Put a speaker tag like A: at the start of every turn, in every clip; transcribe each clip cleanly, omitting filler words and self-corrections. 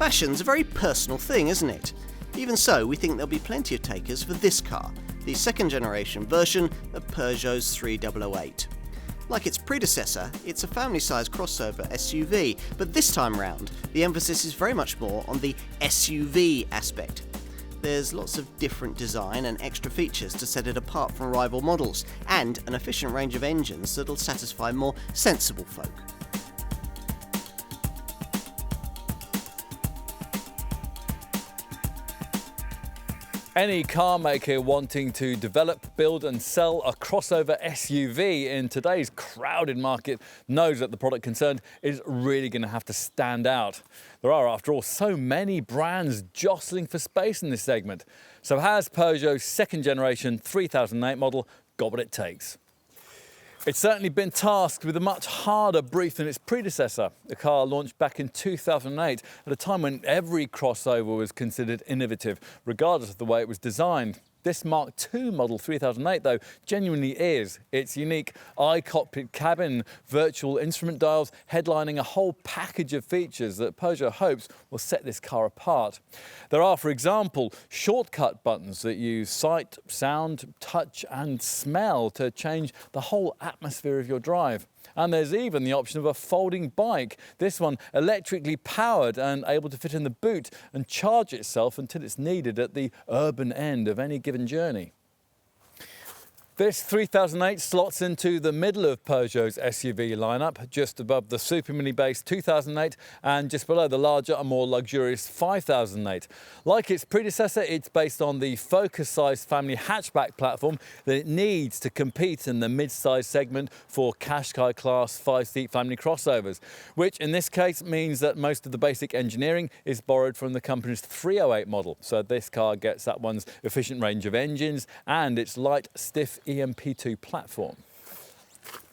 A: Fashion's a very personal thing, isn't it? Even so, we think there'll be plenty of takers for this car, the second generation version of Peugeot's 3008. Like its predecessor, it's a family-sized crossover SUV, but this time round, the emphasis is very much more on the SUV aspect. There's lots of different design and extra features to set it apart from rival models, and an efficient range of engines that'll satisfy more sensible folk.
B: Any car maker wanting to develop, build and sell a crossover SUV in today's crowded market knows that the product concerned is really going to have to stand out. There are, after all, so many brands jostling for space in this segment. So has Peugeot's second generation 3008 model got what it takes? It's certainly been tasked with a much harder brief than its predecessor. The car launched back in 2008 at a time when every crossover was considered innovative, regardless of the way it was designed. This Mark II model 3008, though, genuinely is. Its unique iCockpit cabin, virtual instrument dials, headlining a whole package of features that Peugeot hopes will set this car apart. There are, for example, shortcut buttons that use sight, sound, touch and smell to change the whole atmosphere of your drive. And there's even the option of a folding bike, this one electrically powered and able to fit in the boot and charge itself until it's needed at the urban end of any given journey. This 3008 slots into the middle of Peugeot's SUV lineup, just above the Super Mini base 2008 and just below the larger and more luxurious 5008. Like its predecessor, it's based on the Focus-sized family hatchback platform that it needs to compete in the mid-size segment for Qashqai class 5-seat family crossovers, which in this case means that most of the basic engineering is borrowed from the company's 308 model. So this car gets that one's efficient range of engines and its light, stiff EMP2 platform.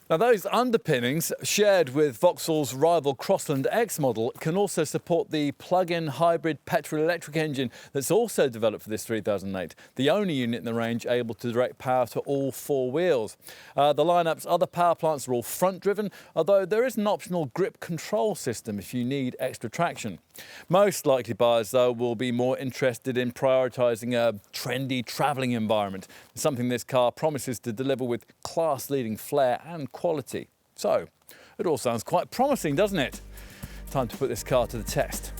B: Now those underpinnings, shared with Vauxhall's rival Crossland X model, can also support the plug-in hybrid petrol-electric engine that's also developed for this 3008, the only unit in the range able to direct power to all four wheels. The lineup's other power plants are all front-driven, although there is an optional grip control system if you need extra traction. Most likely buyers, though, will be more interested in prioritising a trendy travelling environment, something this car promises to deliver with class-leading flair and quality. So, it all sounds quite promising, doesn't it? Time to put this car to the test.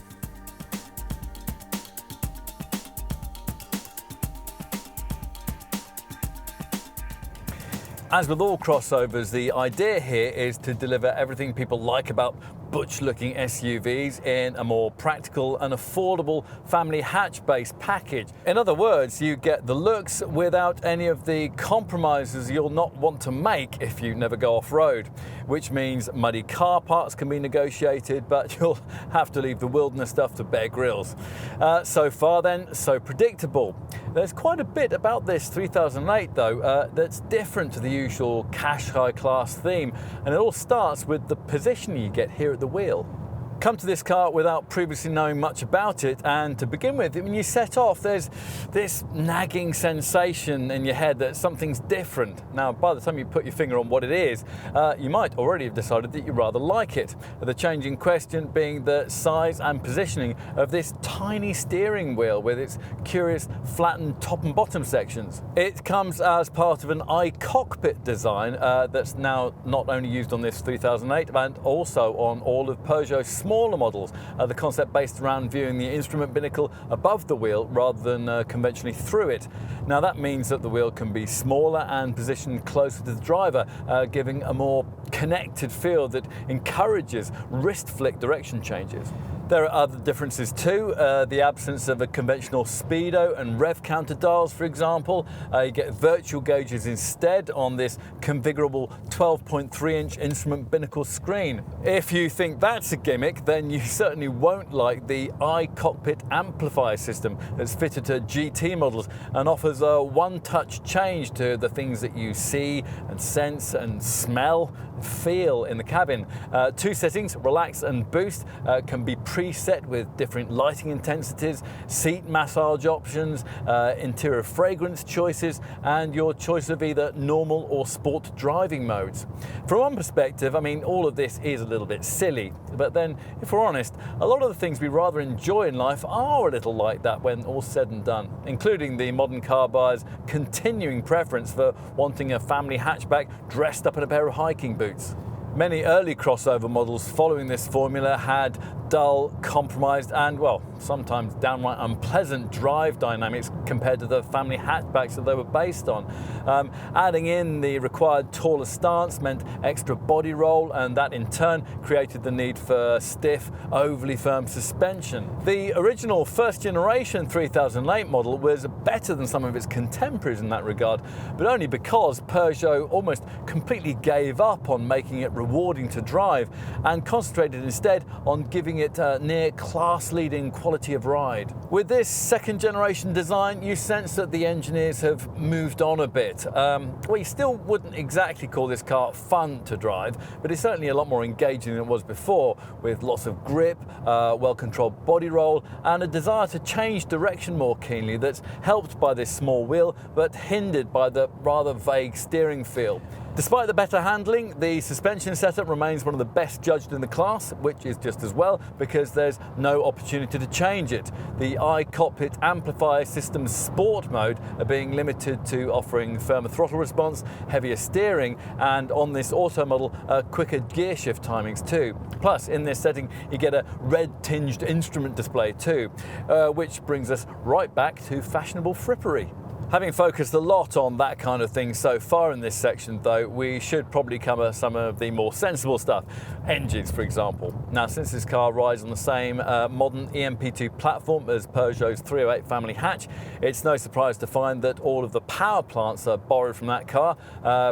B: As with all crossovers, the idea here is to deliver everything people like about butch-looking SUVs in a more practical and affordable family hatch-based package. In other words, you get the looks without any of the compromises you'll not want to make if you never go off-road, which means muddy car parks can be negotiated, but you'll have to leave the wilderness stuff to Bear Grylls. So far then, so predictable. There's quite a bit about this 3008 though that's different to the usual Qashqai class theme, and it all starts with the positioning you get here at the wheel. Come to this car without previously knowing much about it, and to begin with, when you set off, there's this nagging sensation in your head that something's different. Now, by the time you put your finger on what it is, you might already have decided that you rather like it. The change in question being the size and positioning of this tiny steering wheel with its curious flattened top and bottom sections. It comes as part of an iCockpit design that's now not only used on this 3008, but also on all of Peugeot's smaller models, the concept based around viewing the instrument binnacle above the wheel rather than conventionally through it. Now that means that the wheel can be smaller and positioned closer to the driver, giving a more connected feel that encourages wrist flick direction changes. There are other differences too, the absence of a conventional speedo and rev counter dials, for example. You get virtual gauges instead on this configurable 12.3-inch instrument binnacle screen. If you think that's a gimmick, then you certainly won't like the iCockpit amplifier system that's fitted to GT models and offers a one-touch change to the things that you see and sense and smell. feel in the cabin. Two settings, relax and boost, can be preset with different lighting intensities, seat massage options, interior fragrance choices, and your choice of either normal or sport driving modes. From one perspective, I mean, all of this is a little bit silly, but then, if we're honest, a lot of the things we rather enjoy in life are a little like that when all's said and done, including the modern car buyer's continuing preference for wanting a family hatchback dressed up in a pair of hiking boots. Many early crossover models following this formula had dull, compromised and, well, sometimes downright unpleasant drive dynamics compared to the family hatchbacks that they were based on. Adding in the required taller stance meant extra body roll, and that in turn created the need for stiff, overly firm suspension. The original first generation 3008 model was better than some of its contemporaries in that regard, but only because Peugeot almost completely gave up on making it rewarding to drive and concentrated instead on giving it near class-leading quality of ride. With this second generation design, you sense that the engineers have moved on a bit. Well, you still wouldn't exactly call this car fun to drive, but it's certainly a lot more engaging than it was before, with lots of grip, well-controlled body roll, and a desire to change direction more keenly that's helped by this small wheel, but hindered by the rather vague steering feel. Despite the better handling, the suspension setup remains one of the best judged in the class, which is just as well because there's no opportunity to change it. The iCockpit Amplify System's Sport mode are being limited to offering firmer throttle response, heavier steering, and on this auto model, quicker gear shift timings too. Plus, in this setting, you get a red-tinged instrument display too, which brings us right back to fashionable frippery. Having focused a lot on that kind of thing so far in this section, though, we should probably cover some of the more sensible stuff. Engines, for example. Now, since this car rides on the same modern EMP2 platform as Peugeot's 308 family hatch, it's no surprise to find that all of the power plants are borrowed from that car,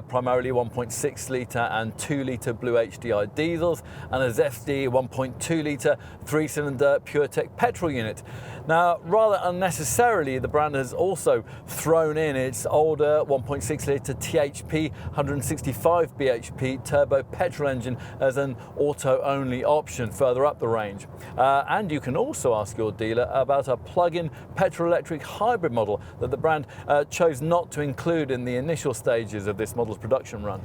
B: primarily 1.6 litre and 2 litre Blue HDI diesels, and a Zesty 1.2 litre 3-cylinder PureTech petrol unit. Now, rather unnecessarily, the brand has also thrown in its older 1.6 litre THP 165 bhp turbo petrol engine as an auto-only option further up the range. And you can also ask your dealer about a plug-in petrol-electric hybrid model that the brand chose not to include in the initial stages of this model's production run.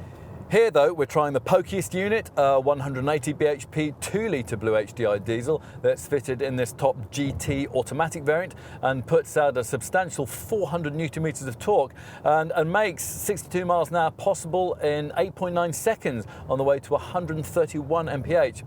B: Here, though, we're trying the pokiest unit, a 180 bhp 2 litre Blue HDI diesel that's fitted in this top GT automatic variant and puts out a substantial 400 Newton meters of torque and makes 62 miles an hour possible in 8.9 seconds on the way to 131 mph.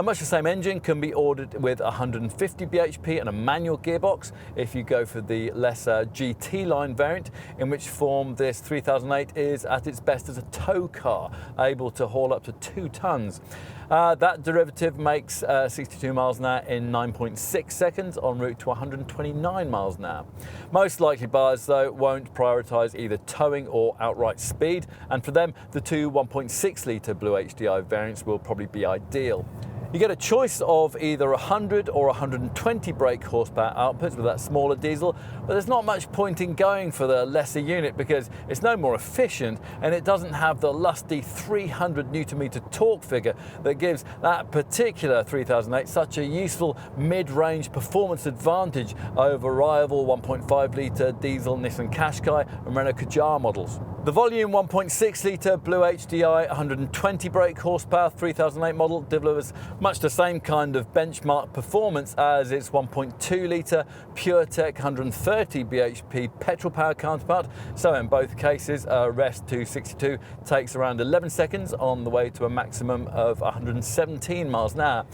B: Much the same engine can be ordered with 150 bhp and a manual gearbox if you go for the lesser GT line variant, in which form this 3008 is at its best as a tow car, able to haul up to 2 tons. That derivative makes 62 miles an hour in 9.6 seconds en route to 129 miles an hour. Most likely buyers, though, won't prioritise either towing or outright speed, and for them, the two 1.6 litre Blue HDI variants will probably be ideal. You get a choice of either 100 or 120 brake horsepower outputs with that smaller diesel, but there's not much point in going for the lesser unit because it's no more efficient and it doesn't have the lusty 300 Newton meter torque figure that gives that particular 3008 such a useful mid-range performance advantage over rival 1.5 litre diesel Nissan Qashqai and Renault Kadjar models. The volume 1.6 litre Blue HDI 120 brake horsepower 3008 model delivers much the same kind of benchmark performance as its 1.2 litre PureTech 130 bhp petrol power counterpart, so in both cases rest to 62 takes around 11 seconds on the way to a maximum of 117 miles an hour.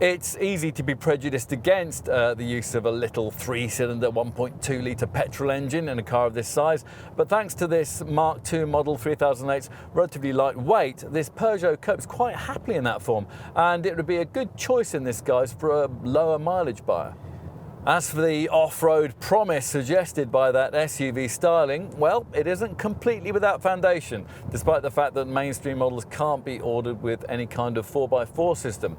B: It's easy to be prejudiced against the use of a little 3-cylinder 1.2 litre petrol engine in a car of this size, but thanks to this Mark II model 3008's relatively light weight, this Peugeot copes quite happily in that form, and it would be a good choice in this guise for a lower mileage buyer. As for the off-road promise suggested by that SUV styling, well, it isn't completely without foundation, despite the fact that mainstream models can't be ordered with any kind of 4x4 system.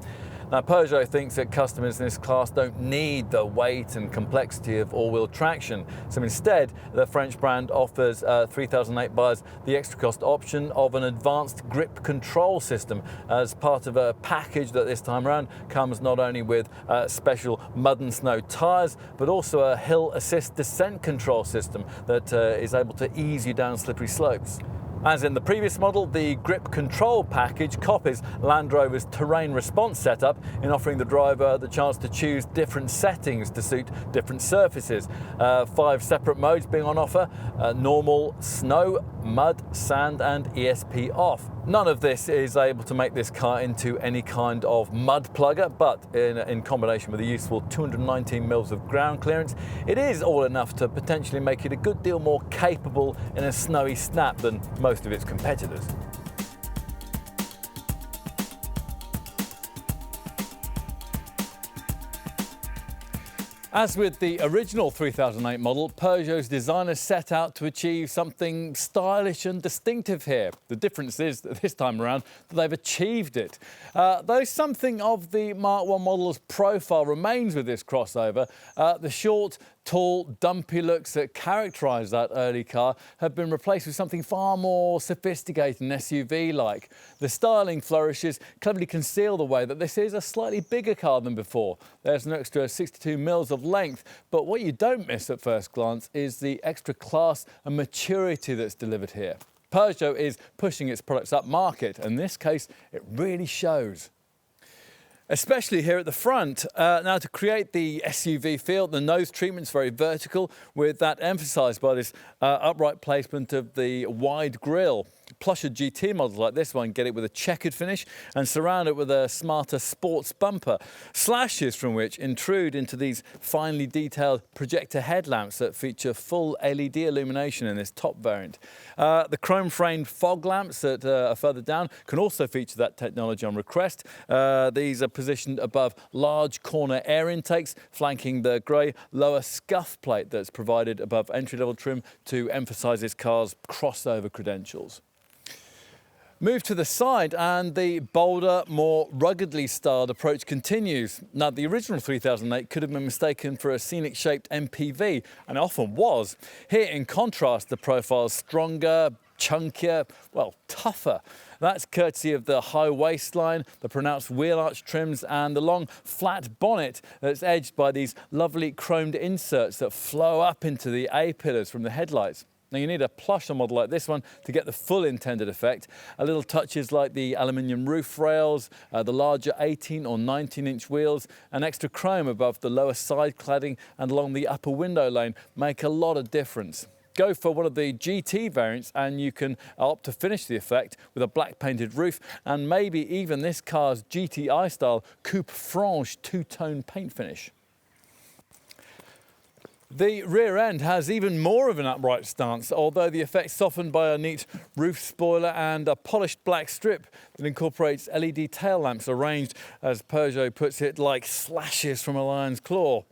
B: Now, Peugeot thinks that customers in this class don't need the weight and complexity of all-wheel traction. So instead, the French brand offers 3008 buyers the extra cost option of an advanced grip control system as part of a package that this time around comes not only with special mud and snow tyres, but also a hill assist descent control system that is able to ease you down slippery slopes. As in the previous model, the grip control package copies Land Rover's terrain response setup in offering the driver the chance to choose different settings to suit different surfaces. 5 separate modes being on offer: normal, snow, mud, sand and ESP off. None of this is able to make this car into any kind of mud plugger, but in combination with a useful 219 mils of ground clearance, it is all enough to potentially make it a good deal more capable in a snowy snap than most of its competitors. As with the original 3008 model, Peugeot's designers set out to achieve something stylish and distinctive here. The difference is that this time around that they've achieved it. Though something of the Mark I model's profile remains with this crossover, the short, tall, dumpy looks that characterise that early car have been replaced with something far more sophisticated and SUV-like. The styling flourishes cleverly conceal the way that this is a slightly bigger car than before. There's an extra 62 mils of length, but what you don't miss at first glance is the extra class and maturity that's delivered here. Peugeot is pushing its products up market, and in this case, it really shows. Especially here at the front. Now, to create the SUV feel, the nose treatment's very vertical, with that emphasised by this upright placement of the wide grille. Plusher GT models like this one get it with a checkered finish and surround it with a smarter sports bumper, slashes from which intrude into these finely detailed projector headlamps that feature full LED illumination in this top variant. The chrome-framed fog lamps that are further down can also feature that technology on request. These are positioned above large corner air intakes, flanking the grey lower scuff plate that's provided above entry-level trim to emphasise this car's crossover credentials. Move to the side and the bolder, more ruggedly styled approach continues. Now, the original 3008 could have been mistaken for a scenic-shaped MPV, and it often was. Here, in contrast, the profile's stronger, chunkier, well, tougher. That's courtesy of the high waistline, the pronounced wheel arch trims and the long flat bonnet that's edged by these lovely chromed inserts that flow up into the A-pillars from the headlights. Now, you need a plusher model like this one to get the full intended effect. A little touches like the aluminium roof rails, the larger 18 or 19-inch wheels, and extra chrome above the lower side cladding and along the upper window lane make a lot of difference. Go for one of the GT variants and you can opt to finish the effect with a black painted roof and maybe even this car's GTI style coupe franche two-tone paint finish. The rear end has even more of an upright stance, although the effect's softened by a neat roof spoiler and a polished black strip that incorporates LED tail lamps arranged, as Peugeot puts it, like slashes from a lion's claw.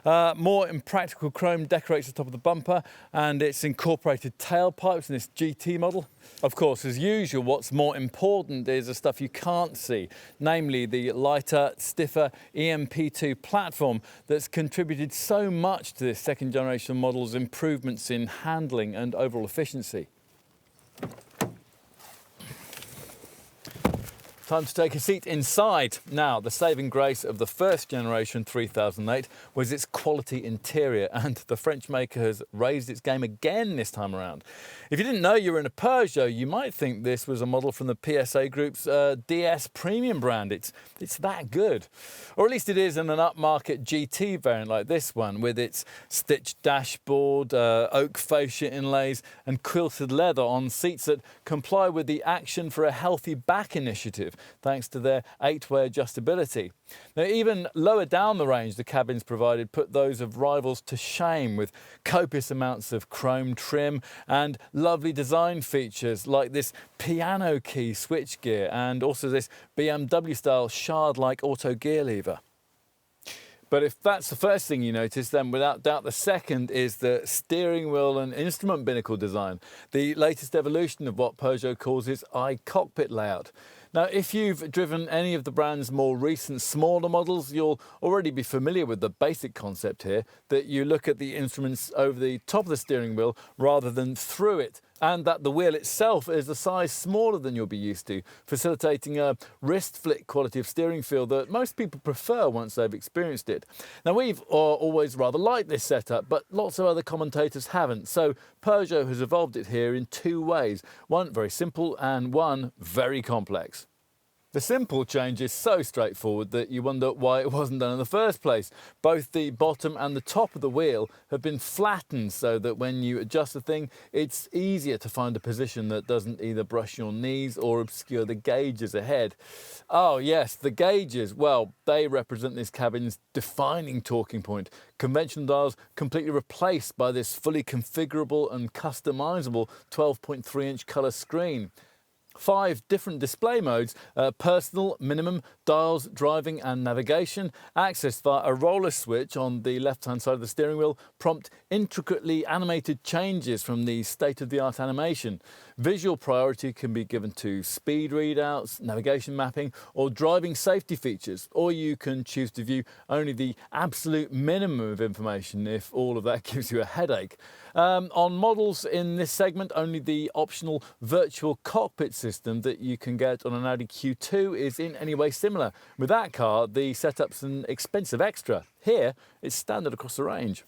B: More impractical chrome decorates the top of the bumper and its incorporated tailpipes in this GT model. Of course, as usual, what's more important is the stuff you can't see, namely the lighter, stiffer EMP2 platform that's contributed so much to this second generation model's improvements in handling and overall efficiency. Time to take a seat inside. Now, the saving grace of the first generation 3008 was its quality interior, and the French maker has raised its game again this time around. If you didn't know you were in a Peugeot, you might think this was a model from the PSA Group's DS Premium brand. It's that good. Or at least it is in an upmarket GT variant like this one, with its stitched dashboard, oak fascia inlays and quilted leather on seats that comply with the Action for a Healthy Back initiative, thanks to their 8-way adjustability. Now, even lower down the range, the cabins provided put those of rivals to shame, with copious amounts of chrome trim and lovely design features like this piano key switchgear and also this BMW-style shard-like auto gear lever. But if that's the first thing you notice, then without doubt the second is the steering wheel and instrument binnacle design, the latest evolution of what Peugeot calls its iCockpit layout. Now, if you've driven any of the brand's more recent smaller models, you'll already be familiar with the basic concept here, that you look at the instruments over the top of the steering wheel rather than through it, and that the wheel itself is a size smaller than you'll be used to, facilitating a wrist flick quality of steering feel that most people prefer once they've experienced it. Now, we've always rather liked this setup, but lots of other commentators haven't, so Peugeot has evolved it here in two ways, one very simple and one very complex. The simple change is so straightforward that you wonder why it wasn't done in the first place. Both the bottom and the top of the wheel have been flattened so that when you adjust the thing, it's easier to find a position that doesn't either brush your knees or obscure the gauges ahead. Oh yes, the gauges, well, they represent this cabin's defining talking point. Conventional dials completely replaced by this fully configurable and customizable 12.3-inch colour screen. 5 different display modes, personal, minimum, dials, driving and navigation, accessed via a roller switch on the left-hand side of the steering wheel, prompt intricately animated changes from the state-of-the-art animation. Visual priority can be given to speed readouts, navigation mapping or driving safety features, or you can choose to view only the absolute minimum of information if all of that gives you a headache. On models in this segment, only the optional virtual cockpit system that you can get on an Audi Q2 is in any way similar. With that car, the setup's an expensive extra. Here, it's standard across the range.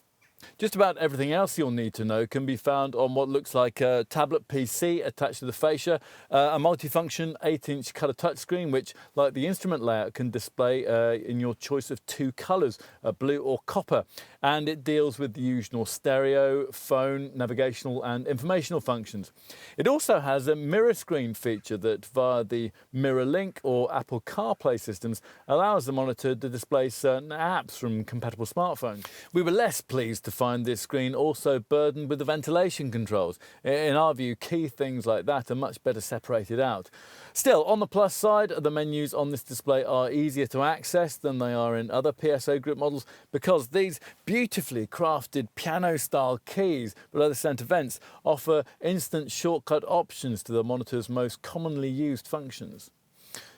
B: Just about everything else you'll need to know can be found on what looks like a tablet PC attached to the fascia, a multifunction 8-inch colour touchscreen which, like the instrument layout, can display in your choice of 2 colours, blue or copper, and it deals with the usual stereo, phone, navigational and informational functions. It also has a mirror screen feature that, via the Mirror Link or Apple CarPlay systems, allows the monitor to display certain apps from compatible smartphones. We were less pleased to find this screen also burdened with the ventilation controls. In our view, key things like that are much better separated out. Still, on the plus side, the menus on this display are easier to access than they are in other PSO Group models, because these beautifully crafted piano-style keys below the centre vents offer instant shortcut options to the monitor's most commonly used functions.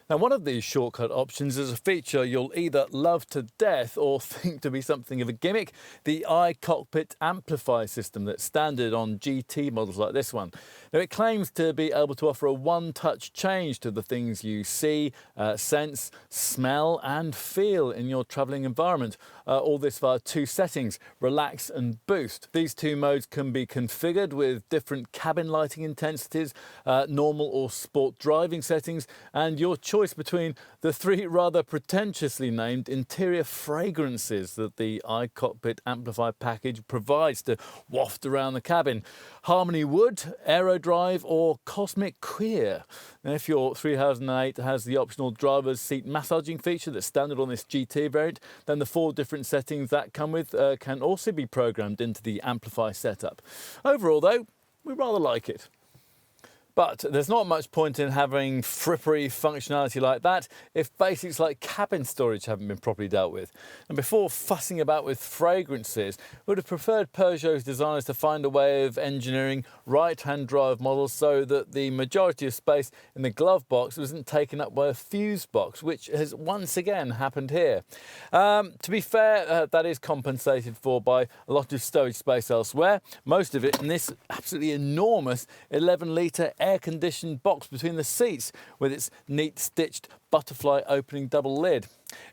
B: Now, one of these shortcut options is a feature you'll either love to death or think to be something of a gimmick: the iCockpit Amplify system that's standard on GT models like this one. Now, it claims to be able to offer a one-touch change to the things you see, sense, smell and feel in your travelling environment. All this via 2 settings, relax and boost. These 2 modes can be configured with different cabin lighting intensities, normal or sport driving settings, and your choice between the 3 rather pretentiously named interior fragrances that the iCockpit Amplify package provides to waft around the cabin: Harmony Wood, Aerodrive or Cosmic Queer. Now, if your 3008 has the optional driver's seat massaging feature that's standard on this GT variant, then the 4 different settings that come with can also be programmed into the Amplify setup. Overall though, we rather like it. But there's not much point in having frippery functionality like that if basics like cabin storage haven't been properly dealt with. And before fussing about with fragrances, we would have preferred Peugeot's designers to find a way of engineering right-hand drive models so that the majority of space in the glove box wasn't taken up by a fuse box, which has once again happened here. To be fair, that is compensated for by a lot of stowage space elsewhere, most of it in this absolutely enormous 11-litre air-conditioned box between the seats with its neat stitched butterfly opening double lid.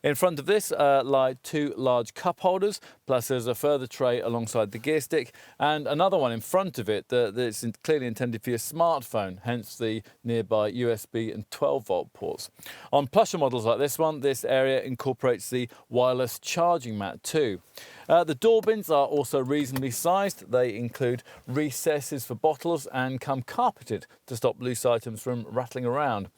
B: In front of this lie 2 large cup holders, plus there's a further tray alongside the gear stick and another one in front of it that's clearly intended for your smartphone, hence the nearby USB and 12-volt ports. On plusher models like this one, this area incorporates the wireless charging mat too. The door bins are also reasonably sized. They include recesses for bottles and come carpeted to stop loose items from rattling around.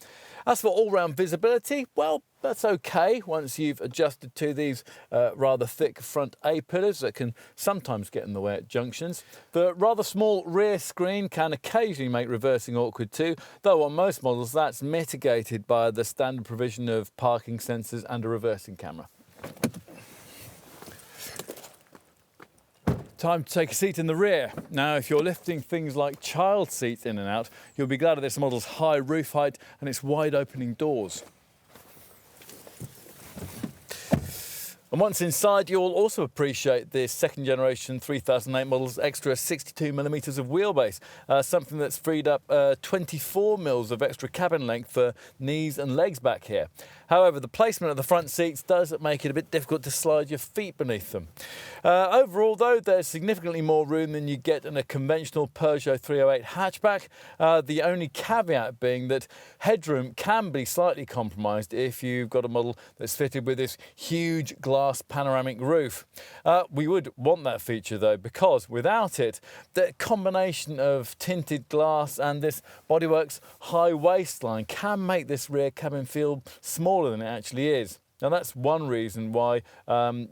B: As for all-round visibility, well, that's okay once you've adjusted to these rather thick front A-pillars that can sometimes get in the way at junctions. The rather small rear screen can occasionally make reversing awkward too, though on most models that's mitigated by the standard provision of parking sensors and a reversing camera. Time to take a seat in the rear. Now, if you're lifting things like child seats in and out, you'll be glad of this model's high roof height and its wide opening doors. And once inside, you'll also appreciate this second generation 3008 model's extra 62mm of wheelbase, something that's freed up 24mm of extra cabin length for knees and legs back here. However, the placement of the front seats does make it a bit difficult to slide your feet beneath them. Overall, though, there's significantly more room than you get in a conventional Peugeot 308 hatchback, the only caveat being that headroom can be slightly compromised if you've got a model that's fitted with this huge glass panoramic roof. We would want that feature, though, because without it, the combination of tinted glass and this Bodyworks high waistline can make this rear cabin feel smaller than it actually is. Now, that's one reason why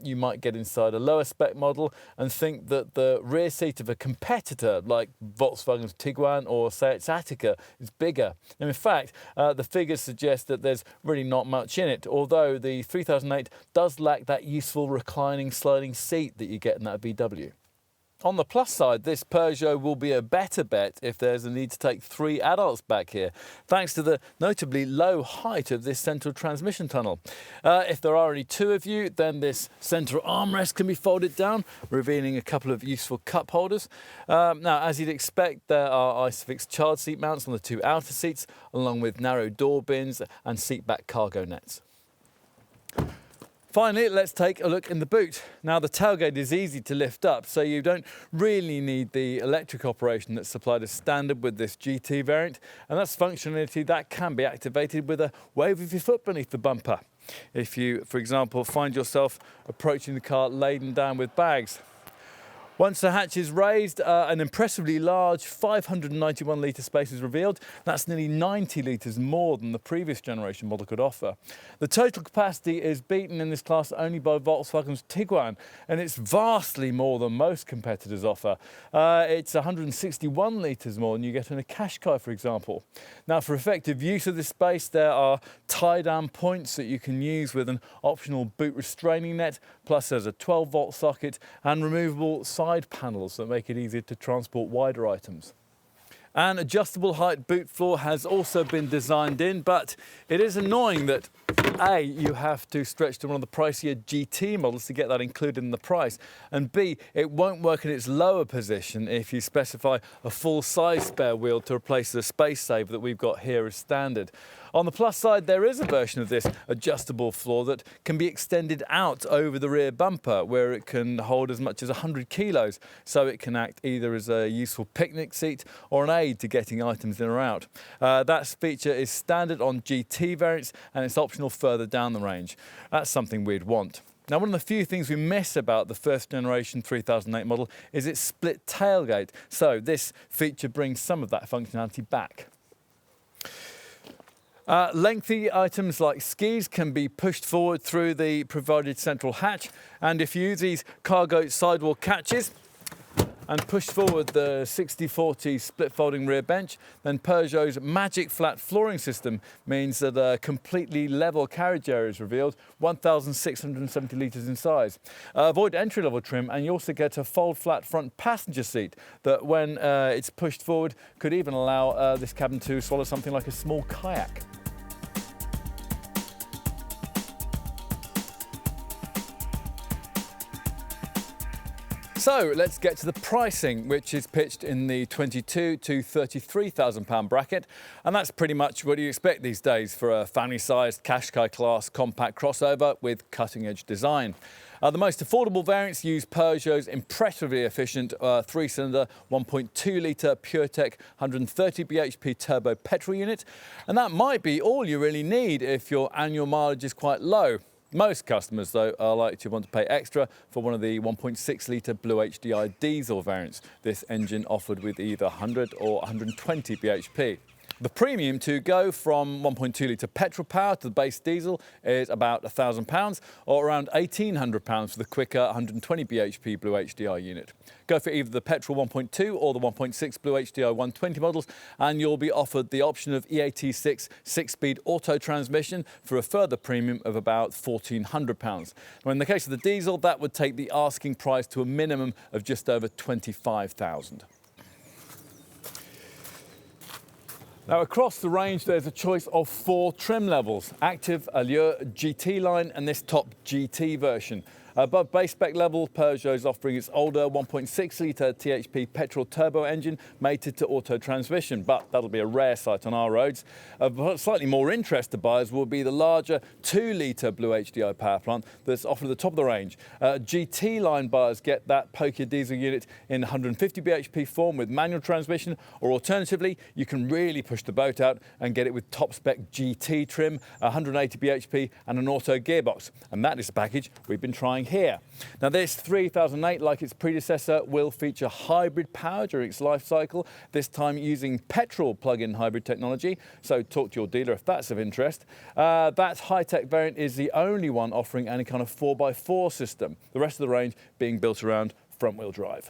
B: you might get inside a lower spec model and think that the rear seat of a competitor like Volkswagen's Tiguan or Seat's Attica is bigger. And in fact, the figures suggest that there's really not much in it, although the 3008 does lack that useful reclining sliding seat that you get in that VW. On the plus side, this Peugeot will be a better bet if there's a need to take 3 adults back here, thanks to the notably low height of this central transmission tunnel. If there are only 2 of you, then this central armrest can be folded down, revealing a couple of useful cup holders. Now, as you'd expect, there are ISOFIX child seat mounts on the 2 outer seats, along with narrow door bins and seat back cargo nets. Finally, let's take a look in the boot. Now, the tailgate is easy to lift up, so you don't really need the electric operation that's supplied as standard with this GT variant, and that's functionality that can be activated with a wave of your foot beneath the bumper. If you, for example, find yourself approaching the car laden down with bags. Once the hatch is raised, an impressively large 591-litre space is revealed. That's nearly 90 litres more than the previous generation model could offer. The total capacity is beaten in this class only by Volkswagen's Tiguan, and it's vastly more than most competitors offer. It's 161 litres more than you get in a Qashqai, for example. Now, for effective use of this space, there are tie-down points that you can use with an optional boot restraining net, plus there's a 12-volt socket and removable side panels that make it easier to transport wider items. An adjustable height boot floor has also been designed in, but it is annoying that A, you have to stretch to one of the pricier GT models to get that included in the price, and B, it won't work in its lower position if you specify a full-size spare wheel to replace the space saver that we've got here as standard. On the plus side, there is a version of this adjustable floor that can be extended out over the rear bumper, where it can hold as much as 100 kilos, so it can act either as a useful picnic seat or an aid to getting items in or out. That feature is standard on GT variants, and it's optional further down the range. That's something we'd want. Now, one of the few things we miss about the first generation 3008 model is its split tailgate, so this feature brings some of that functionality back. Lengthy items like skis can be pushed forward through the provided central hatch, and if you use these cargo sidewall catches and push forward the 60/40 split folding rear bench, then Peugeot's magic flat flooring system means that a completely level carriage area is revealed, 1,670 litres in size. Avoid entry-level trim, and you also get a fold flat front passenger seat that, when it's pushed forward, could even allow this cabin to swallow something like a small kayak. So let's get to the pricing, which is pitched in the £22,000 to £33,000 bracket, and that's pretty much what you expect these days for a family-sized Qashqai class compact crossover with cutting-edge design. The most affordable variants use Peugeot's impressively efficient 3-cylinder 1.2-litre PureTech 130 bhp turbo petrol unit, and that might be all you really need if your annual mileage is quite low. Most customers, though, are likely to want to pay extra for one of the 1.6-litre Blue HDI diesel variants, this engine offered with either 100 or 120 bhp. The premium to go from 1.2 litre petrol power to the base diesel is about £1,000 or around £1,800 for the quicker 120 bhp Blue HDI unit. Go for either the petrol 1.2 or the 1.6 Blue HDI 120 models and you'll be offered the option of EAT6 6-speed auto transmission for a further premium of about £1,400. Now in the case of the diesel, that would take the asking price to a minimum of just over £25,000. Now across the range there's a choice of 4 trim levels: Active, Allure, GT line and this top GT version. Above base spec level, Peugeot is offering its older 1.6 litre THP petrol turbo engine mated to auto transmission, but that'll be a rare sight on our roads. Slightly more interest to buyers will be the larger 2 litre Blue HDI power plant that's offered at the top of the range. GT line buyers get that pokier diesel unit in 150 bhp form with manual transmission, or alternatively you can really push the boat out and get it with top spec GT trim, 180 bhp and an auto gearbox, and that is the package we've been trying here. Now this 3008, like its predecessor, will feature hybrid power during its life cycle, this time using petrol plug-in hybrid technology, so talk to your dealer if that's of interest. That high-tech variant is the only one offering any kind of 4x4 system, the rest of the range being built around front-wheel drive.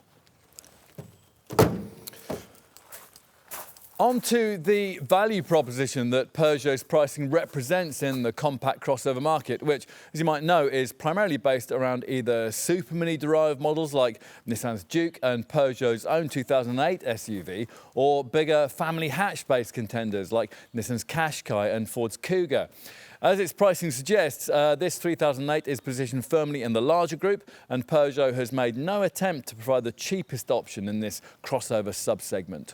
B: On to the value proposition that Peugeot's pricing represents in the compact crossover market, which, as you might know, is primarily based around either Super Mini-derived models like Nissan's Duke and Peugeot's own 2008 SUV, or bigger family hatch-based contenders like Nissan's Qashqai and Ford's Kuga. As its pricing suggests, this 3008 is positioned firmly in the larger group, and Peugeot has made no attempt to provide the cheapest option in this crossover sub-segment.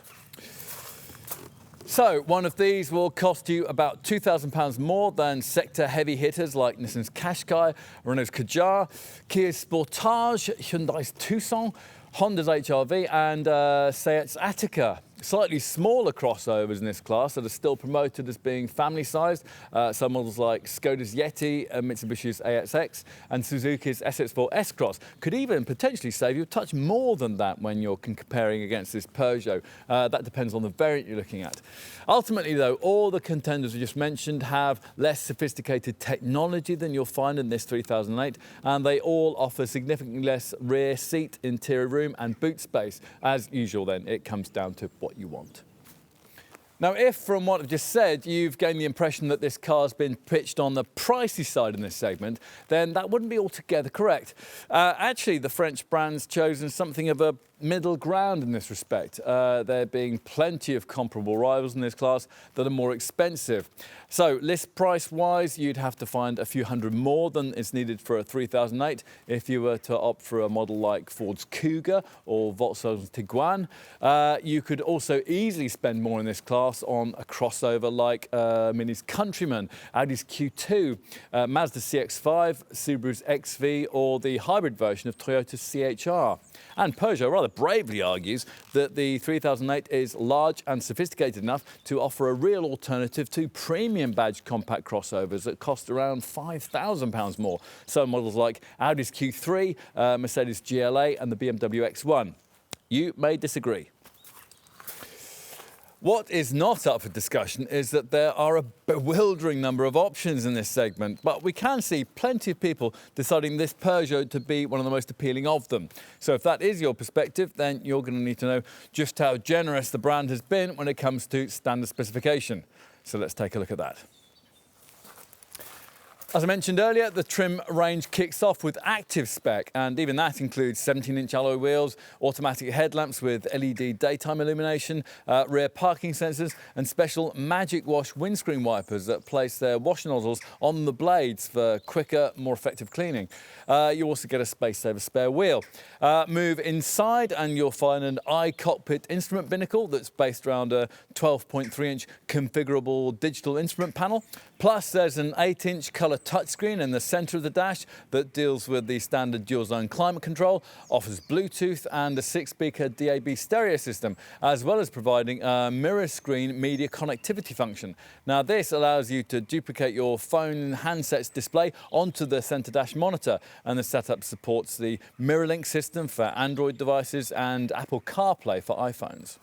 B: So, one of these will cost you about £2,000 more than sector heavy hitters like Nissan's Qashqai, Renault's Kadjar, Kia's Sportage, Hyundai's Tucson, Honda's HR-V and Seat's Attica. Slightly smaller crossovers in this class that are still promoted as being family-sized. Some models like Skoda's Yeti, Mitsubishi's AXX and Suzuki's SX4 S-Cross could even potentially save you a touch more than that when you're comparing against this Peugeot. That depends on the variant you're looking at. Ultimately, though, all the contenders we just mentioned have less sophisticated technology than you'll find in this 3008, and they all offer significantly less rear seat, interior room and boot space. As usual, then, it comes down to what you want. Now, if from what I've just said you've gained the impression that this car's been pitched on the pricey side in this segment, then that wouldn't be altogether correct. Actually, the French brand's chosen something of a middle ground in this respect, there being plenty of comparable rivals in this class that are more expensive. So list price wise, you'd have to find a few hundred more than is needed for a 3008 if you were to opt for a model like Ford's Kuga or Volkswagen's Tiguan. You could also easily spend more in this class on a crossover like Mini's Countryman, Audi's Q2, Mazda's CX-5, Subaru's XV or the hybrid version of Toyota's CHR. And Peugeot rather bravely argues that the 3008 is large and sophisticated enough to offer a real alternative to premium badged compact crossovers that cost around £5,000 more. Some models like Audi's Q3, Mercedes GLA and the BMW X1. You may disagree. What is not up for discussion is that there are a bewildering number of options in this segment, but we can see plenty of people deciding this Peugeot to be one of the most appealing of them. So if that is your perspective, then you're going to need to know just how generous the brand has been when it comes to standard specification. So let's take a look at that. As I mentioned earlier, the trim range kicks off with active spec, and even that includes 17-inch alloy wheels, automatic headlamps with LED daytime illumination, rear parking sensors and special magic wash windscreen wipers that place their wash nozzles on the blades for quicker, more effective cleaning. You also get a space-saver spare wheel. Move inside and you'll find an iCockpit instrument binnacle that's based around a 12.3-inch configurable digital instrument panel. Plus, there's an 8-inch colour touchscreen in the centre of the dash that deals with the standard dual-zone climate control, offers Bluetooth and a 6-speaker DAB stereo system, as well as providing a mirror screen media connectivity function. Now, this allows you to duplicate your phone handset's display onto the centre dash monitor, and the setup supports the MirrorLink system for Android devices and Apple CarPlay for iPhones.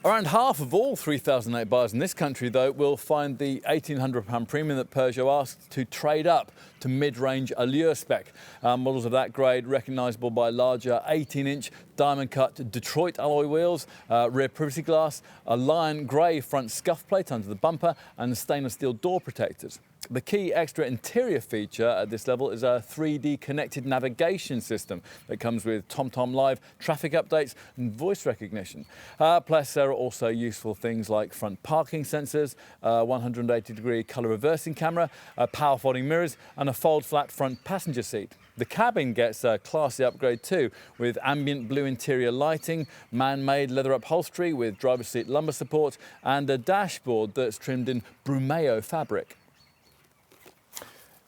B: Around half of all 3008 buyers in this country, though, will find the £1,800 premium that Peugeot asks to trade up to mid-range Allure spec. Models of that grade recognisable by larger 18-inch diamond-cut Detroit alloy wheels, rear privacy glass, a lion grey front scuff plate under the bumper and stainless steel door protectors. The key extra interior feature at this level is a 3D connected navigation system that comes with TomTom Live, traffic updates and voice recognition. Plus there are also useful things like front parking sensors, 180-degree colour reversing camera, power folding mirrors and a fold flat front passenger seat. The cabin gets a classy upgrade too, with ambient blue interior lighting, man-made leather upholstery with driver's seat lumbar support and a dashboard that's trimmed in Brumeo fabric.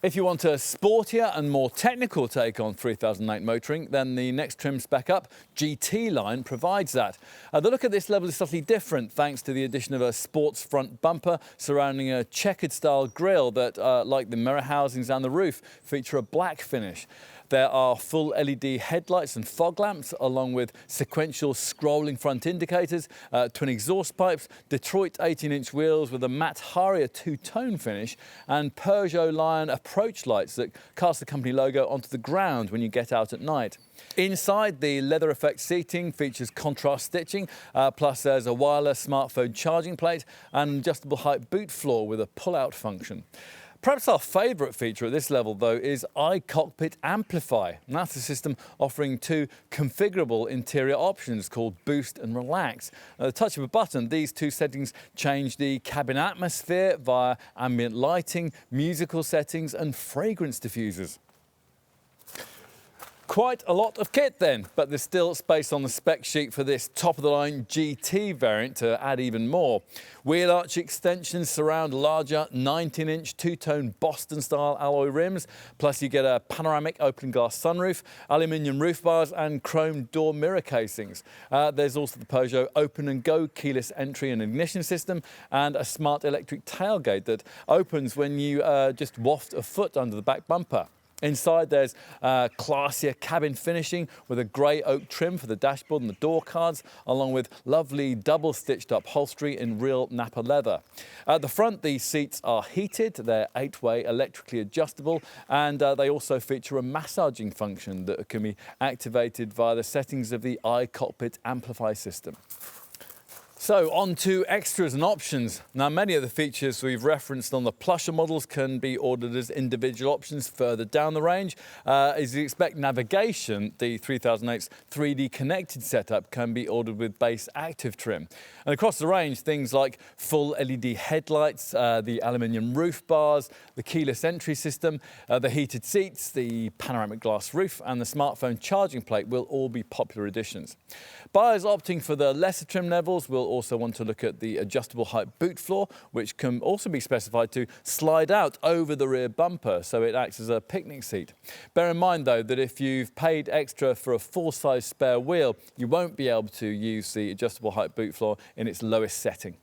B: If you want a sportier and more technical take on 3008 motoring, then the next trim spec up, GT line, provides that. The look at this level is slightly different thanks to the addition of a sports front bumper surrounding a checkered style grille that, like the mirror housings and the roof, feature a black finish. There are full LED headlights and fog lamps, along with sequential scrolling front indicators, twin exhaust pipes, Detroit 18-inch wheels with a matte Harrier two-tone finish, and Peugeot Lion approach lights that cast the company logo onto the ground when you get out at night. Inside, the leather effect seating features contrast stitching, plus there's a wireless smartphone charging plate and an adjustable height boot floor with a pull-out function. Perhaps our favourite feature at this level, though, is iCockpit Amplify. And that's a system offering two configurable interior options called Boost and Relax. At the touch of a button, these two settings change the cabin atmosphere via ambient lighting, musical settings and fragrance diffusers. Quite a lot of kit then, but there's still space on the spec sheet for this top-of-the-line GT variant to add even more. Wheel arch extensions surround larger 19-inch two-tone Boston-style alloy rims, plus you get a panoramic open glass sunroof, aluminium roof bars and chrome door mirror casings. There's also the Peugeot Open and Go keyless entry and ignition system and a smart electric tailgate that opens when you just waft a foot under the back bumper. Inside there's classier cabin finishing with a grey oak trim for the dashboard and the door cards, along with lovely double-stitched upholstery in real Napa leather. At the front, these seats are heated, they're 8-way electrically adjustable, and they also feature a massaging function that can be activated via the settings of the iCockpit Amplify system. So on to extras and options. Now, many of the features we've referenced on the plusher models can be ordered as individual options further down the range. As you expect navigation, the 3008's 3D connected setup can be ordered with base active trim. And across the range, things like full LED headlights, the aluminium roof bars, the keyless entry system, the heated seats, the panoramic glass roof and the smartphone charging plate will all be popular additions. Buyers opting for the lesser trim levels will also want to look at the adjustable height boot floor, which can also be specified to slide out over the rear bumper, so it acts as a picnic seat. Bear in mind, though, that if you've paid extra for a full-size spare wheel, you won't be able to use the adjustable height boot floor in its lowest setting.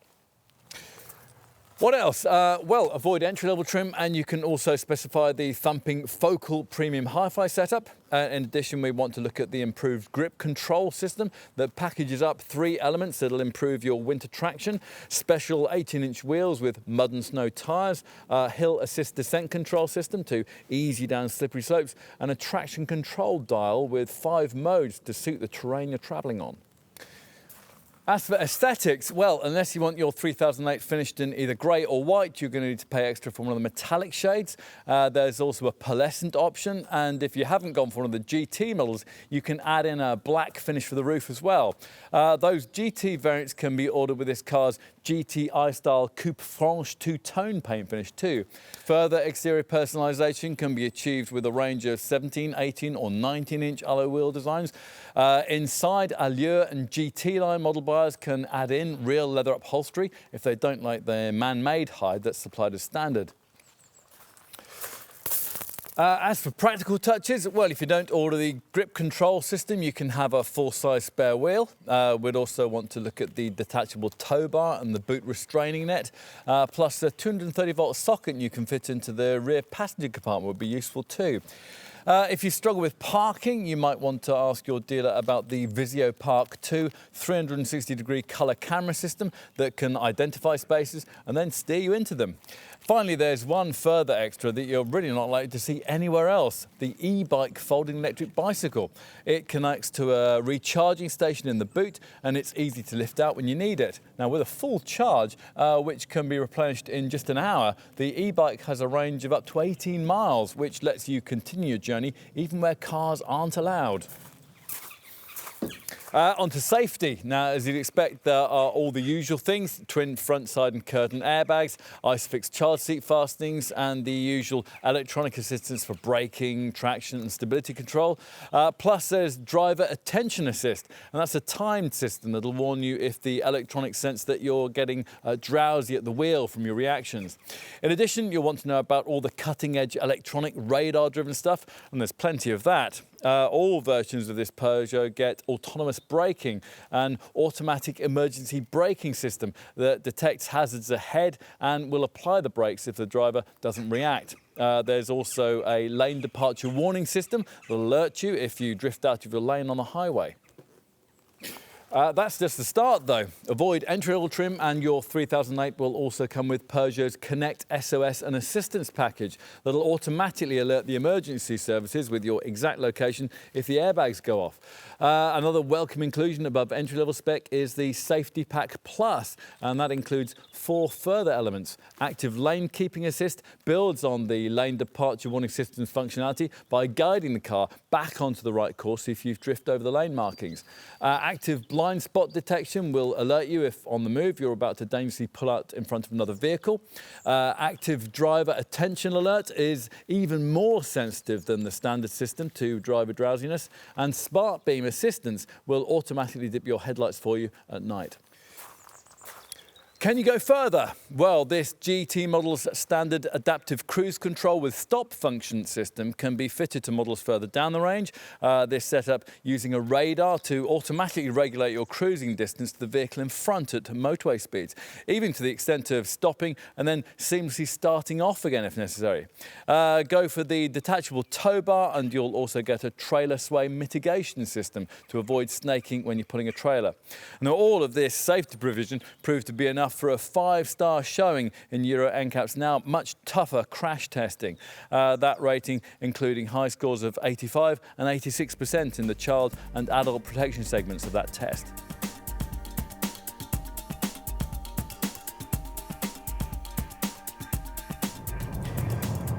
B: What else? Well, avoid entry-level trim, and you can also specify the thumping focal premium hi-fi setup. In addition, we want to look at the improved grip control system that packages up 3 elements that'll improve your winter traction, special 18-inch wheels with mud and snow tyres, hill assist descent control system to ease you down slippery slopes, and a traction control dial with 5 modes to suit the terrain you're travelling on. As for aesthetics, well, unless you want your 3008 finished in either grey or white, you're going to need to pay extra for one of the metallic shades. There's also a pearlescent option, and if you haven't gone for one of the GT models, you can add in a black finish for the roof as well. Those GT variants can be ordered with this car's GTI style Coupe Franche two-tone paint finish too. Further exterior personalisation can be achieved with a range of 17, 18 or 19-inch alloy wheel designs. Inside, Allure and GT line model buyers can add in real leather upholstery if they don't like their man-made hide that's supplied as standard. As for practical touches, well, if you don't order the grip control system, you can have a full-size spare wheel. We'd also want to look at the detachable tow bar and the boot restraining net, plus a 230-volt socket you can fit into the rear passenger compartment would be useful too. If you struggle with parking, you might want to ask your dealer about the Visio Park 2 360-degree colour camera system that can identify spaces and then steer you into them. Finally, there's one further extra that you're really not likely to see anywhere else, the e-bike folding electric bicycle. It connects to a recharging station in the boot and it's easy to lift out when you need it. Now, with a full charge, which can be replenished in just an hour, the e-bike has a range of up to 18 miles, which lets you continue your journey even where cars aren't allowed. Onto safety. Now, as you'd expect, there are all the usual things: twin front, side and curtain airbags, ISOFIX child seat fastenings, and the usual electronic assistance for braking, traction and stability control. Plus there's driver attention assist, and that's a timed system that'll warn you if the electronics sense that you're getting drowsy at the wheel from your reactions. In addition, you'll want to know about all the cutting-edge electronic radar-driven stuff, and there's plenty of that. All versions of this Peugeot get autonomous braking, an automatic emergency braking system that detects hazards ahead and will apply the brakes if the driver doesn't react. There's also a lane departure warning system that will alert you if you drift out of your lane on the highway. That's just the start though. Avoid entry-level trim, and your 3008 will also come with Peugeot's Connect SOS and assistance package that'll automatically alert the emergency services with your exact location if the airbags go off. Another welcome inclusion above entry-level spec is the Safety Pack Plus, and that includes 4 further elements. Active lane keeping assist builds on the lane departure warning system's functionality by guiding the car back onto the right course if you've drifted over the lane markings. Active blind spot detection will alert you if on the move you're about to dangerously pull out in front of another vehicle. Active driver attention alert is even more sensitive than the standard system to driver drowsiness, and smart beam assistance will automatically dip your headlights for you at night. Can you go further? Well, this GT model's standard adaptive cruise control with stop function system can be fitted to models further down the range. This setup using a radar to automatically regulate your cruising distance to the vehicle in front at motorway speeds, even to the extent of stopping and then seamlessly starting off again if necessary. Go for the detachable tow bar, and you'll also get a trailer sway mitigation system to avoid snaking when you're pulling a trailer. Now, all of this safety provision proved to be enough for a 5-star showing in Euro NCAP's now much tougher crash testing. That rating including high scores of 85 and 86% in the child and adult protection segments of that test.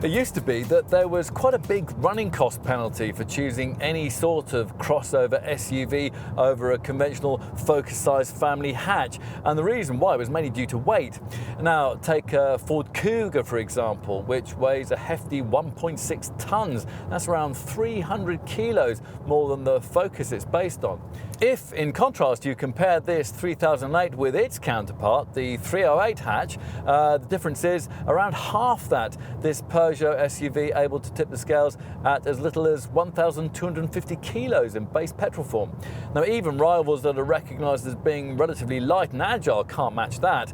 B: It used to be that there was quite a big running cost penalty for choosing any sort of crossover SUV over a conventional Focus-sized family hatch, and the reason why was mainly due to weight. Now, take a Ford Kuga, for example, which weighs a hefty 1.6 tons. That's around 300 kilos more than the Focus it's based on. If, in contrast, you compare this 3008 with its counterpart, the 308 hatch, the difference is around half that. This Peugeot SUV able to tip the scales at as little as 1,250 kilos in base petrol form. Now, even rivals that are recognised as being relatively light and agile can't match that.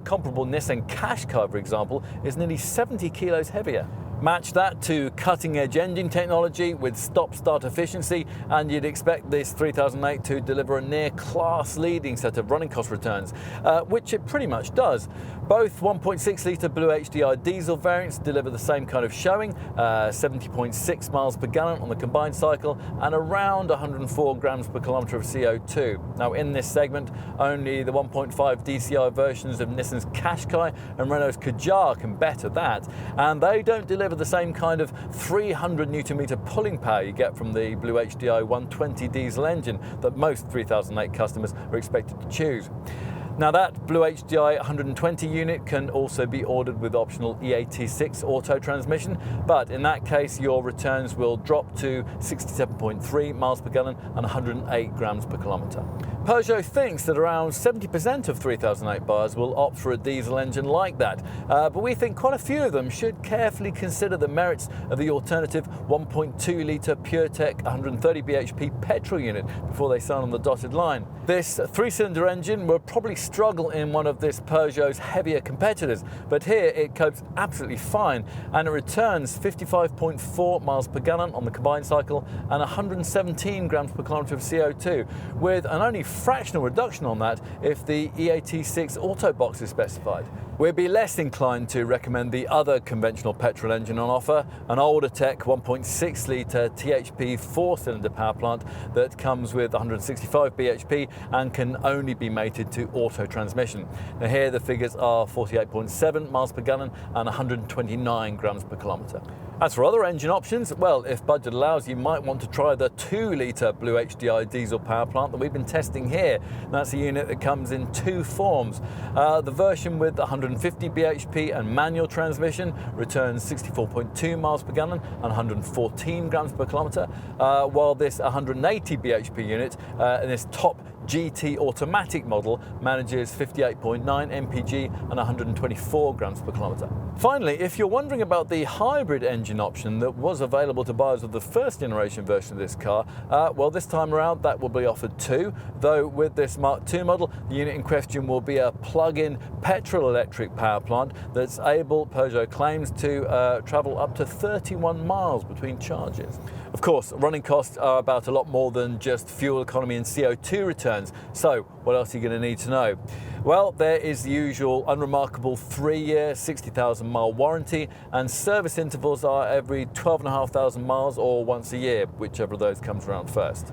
B: Comparable Nissan Qashqai, for example, is nearly 70 kilos heavier. Match that to cutting-edge engine technology with stop-start efficiency, and you'd expect this 3008 to deliver a near-class-leading set of running cost returns, which it pretty much does. Both 1.6-litre Blue HDI diesel variants deliver the same kind of showing, 70.6 miles per gallon on the combined cycle and around 104 grams per kilometre of CO2. Now, in this segment, only the 1.5 DCI versions of Nissan's Qashqai and Renault's Kadjar can better that, and they don't deliver the same kind of 300 Nm pulling power you get from the Blue HDI 120 diesel engine that most 3008 customers are expected to choose. Now, that Blue HDI 120 unit can also be ordered with optional EAT6 auto transmission, but in that case your returns will drop to 67.3 miles per gallon and 108 grams per kilometre. Peugeot thinks that around 70% of 3008 buyers will opt for a diesel engine like that, but we think quite a few of them should carefully consider the merits of the alternative 1.2-litre PureTech 130 bhp petrol unit before they sign on the dotted line. This 3-cylinder engine will probably struggle in one of this Peugeot's heavier competitors, but here it copes absolutely fine, and it returns 55.4 miles per gallon on the combined cycle and 117 grams per kilometre of CO2, with an only fractional reduction on that if the EAT6 Auto Box is specified. We'd be less inclined to recommend the other conventional petrol engine on offer, an older tech 1.6 litre THP 4-cylinder power plant that comes with 165 bhp and can only be mated to auto transmission. Now here the figures are 48.7 miles per gallon and 129 grams per kilometre. As for other engine options, well, if budget allows, you might want to try the 2-litre Blue HDI diesel power plant that we've been testing here. And that's a unit that comes in two forms. The version with 150 bhp and manual transmission returns 64.2 miles per gallon and 114 grams per kilometre, while this 180 bhp unit in this top GT automatic model manages 58.9 mpg and 124 grams per kilometre. Finally, if you're wondering about the hybrid engine option that was available to buyers of the first generation version of this car, well, this time around that will be offered too, though with this Mark II model, the unit in question will be a plug-in petrol electric power plant that's able, Peugeot claims, to travel up to 31 miles between charges. Of course, running costs are about a lot more than just fuel economy and CO2 returns. So what else are you going to need to know? Well, there is the usual unremarkable 3-year, 60,000 mile warranty, and service intervals are every 12,500 miles or once a year, whichever of those comes around first.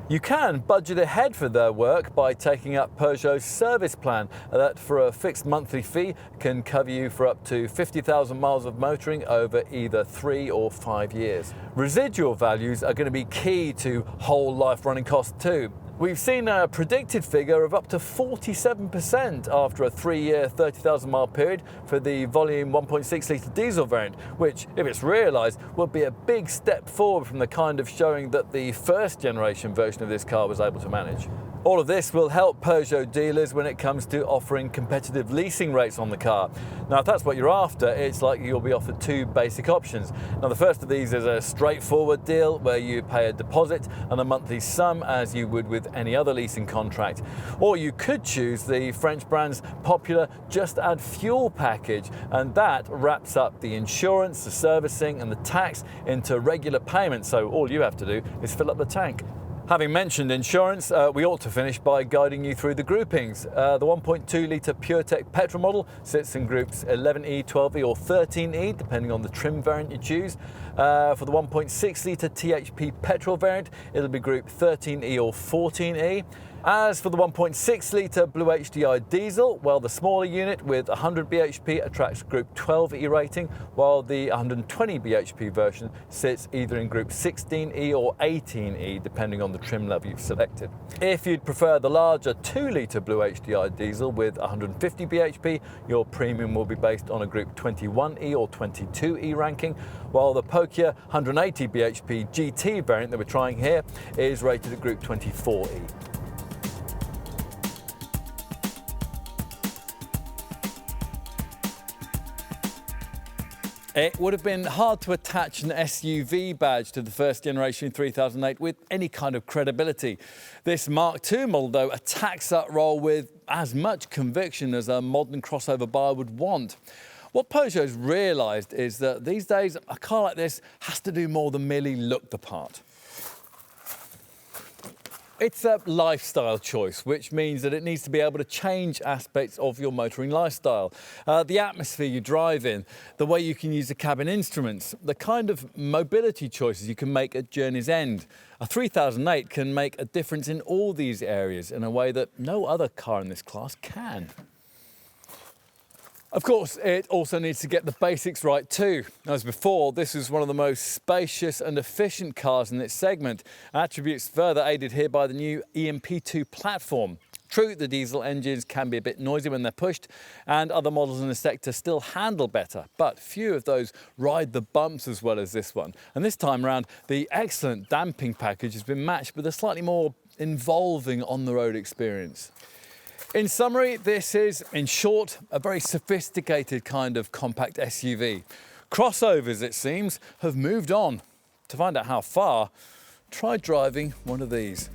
B: You can budget ahead for their work by taking up Peugeot's service plan that for a fixed monthly fee can cover you for up to 50,000 miles of motoring over either 3 or 5 years. Residual values are going to be key to whole life running costs too. We've seen a predicted figure of up to 47% after a 3-year, 30,000 mile period for the volume 1.6 litre diesel variant, which, if it's realised, would be a big step forward from the kind of showing that the first generation version of this car was able to manage. All of this will help Peugeot dealers when it comes to offering competitive leasing rates on the car. Now, if that's what you're after, it's likely you'll be offered two basic options. Now, the first of these is a straightforward deal where you pay a deposit and a monthly sum as you would with any other leasing contract. Or you could choose the French brand's popular Just Add Fuel package, and that wraps up the insurance, the servicing and the tax into regular payments, so all you have to do is fill up the tank. Having mentioned insurance, we ought to finish by guiding you through the groupings. The 1.2 litre PureTech petrol model sits in groups 11E, 12E or 13E, depending on the trim variant you choose. For the 1.6 litre THP petrol variant, it'll be group 13E or 14E. As for the 1.6 litre Blue HDI diesel, well, the smaller unit with 100 bhp attracts group 12E rating, while the 120 bhp version sits either in group 16E or 18E, depending on the trim level you've selected. If you'd prefer the larger 2 litre Blue HDI diesel with 150 bhp, your premium will be based on a group 21E or 22E ranking, while the Peugeot 180 bhp GT variant that we're trying here is rated at group 24E. It would have been hard to attach an SUV badge to the first generation 3008 with any kind of credibility. This Mark II model, though, attacks that role with as much conviction as a modern crossover buyer would want. What Peugeot's realised is that these days a car like this has to do more than merely look the part. It's a lifestyle choice, which means that it needs to be able to change aspects of your motoring lifestyle. The atmosphere you drive in, the way you can use the cabin instruments, the kind of mobility choices you can make at journey's end. A 3008 can make a difference in all these areas in a way that no other car in this class can. Of course, it also needs to get the basics right too. As before, this is one of the most spacious and efficient cars in its segment, attributes further aided here by the new EMP2 platform. True, the diesel engines can be a bit noisy when they're pushed, and other models in the sector still handle better, but few of those ride the bumps as well as this one. And this time around, the excellent damping package has been matched with a slightly more involving on-the-road experience. In summary, this is, in short, a very sophisticated kind of compact SUV. Crossovers, it seems, have moved on. To find out how far, try driving one of these.